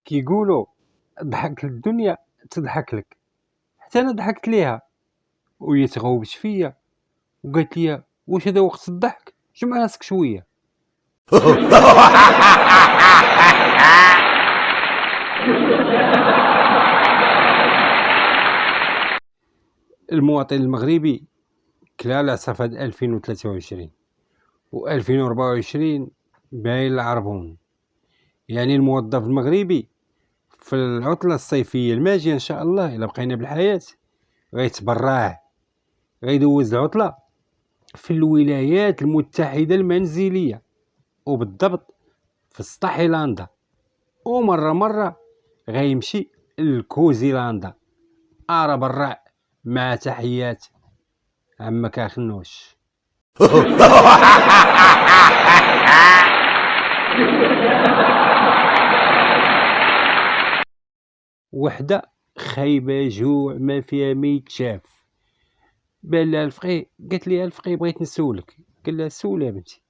كيقولوا ضحك الدنيا تضحك لك، حتى انا ضحكت ليها وهي تغوبت فيا وقالت لي واش هذا وقت الضحك، جمع راسك شويه. المواطن المغربي كلا العصا في 2023 و 2024 باين العربون. يعني الموظف المغربي في العطلة الصيفية الماجية إن شاء الله إلا بقينا بالحياة غيتبرع، غيدوز العطلة في الولايات المتحدة المنزلية، وبالضبط في ستاحيلاندا، ومرة غيمشي لكوزيلاندا. برع مع تحيات عمك أخنوش. وحدة خايبة جوع ما فيها ما يتشاف، بان لها الفقيه، قالت لي الفقيه بغيت نسولك. قال لها سول يا بنتي.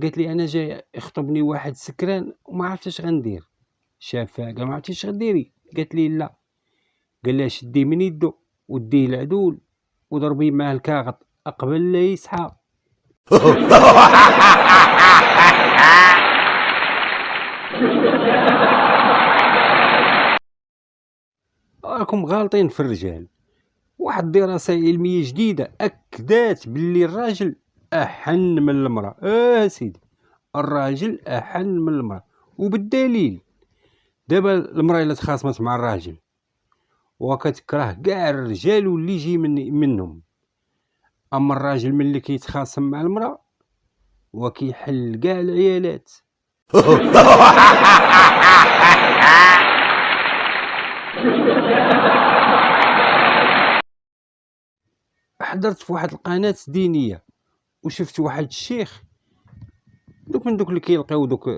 قالت لي انا جاي يخطبني واحد سكران وما عرفتش اش غندير. شافها قال ما عرفتيش غديري؟ قالت لي لا. قال لها شديه من يدو وديه العدول وضربيه معاه الكاغط قبل لا يصحى. راكم غالطين في الرجال. واحد الدراسة علمية جديدة أكدت باللي الراجل أحن من المرأة. سيدي الراجل أحن من المرأة، وبالدليل دابا المرأة إلا تخاصمت مع الراجل وكتكره كاع الرجال واللي يجي منهم، أما الراجل ملي كيتخاصم مع المرأة وكيحل كاع العيالات. حضرت في واحد القناة دينية وشفت واحد الشيخ دوك من دوك اللي كيلقيو دوك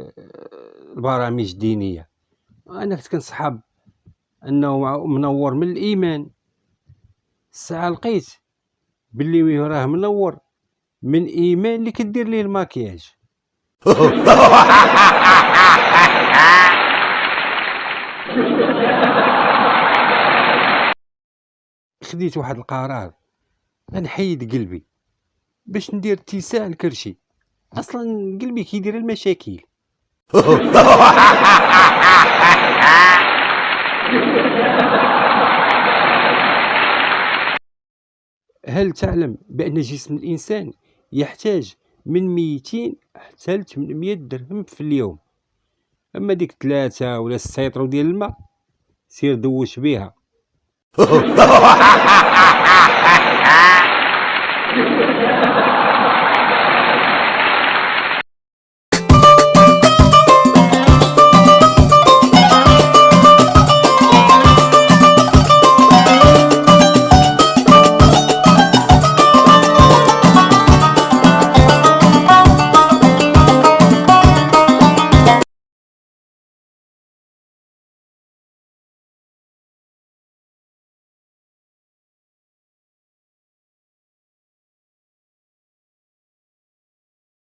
البرامج الدينية. انا كنت كنصحاب انه منور من الايمان، الساعه لقيت باللي راه منور من ايمان اللي كدير ليه الماكياج. خديت واحد القرار، غنحيد قلبي باش ندير اتساع الكرشي، اصلا قلبي كيدير المشاكل. هل تعلم بأن جسم الإنسان يحتاج من 200 حتى 800 درهم في اليوم؟ أما ديك 3 ولا 6 لتر ديال الماء سير دوش بيها.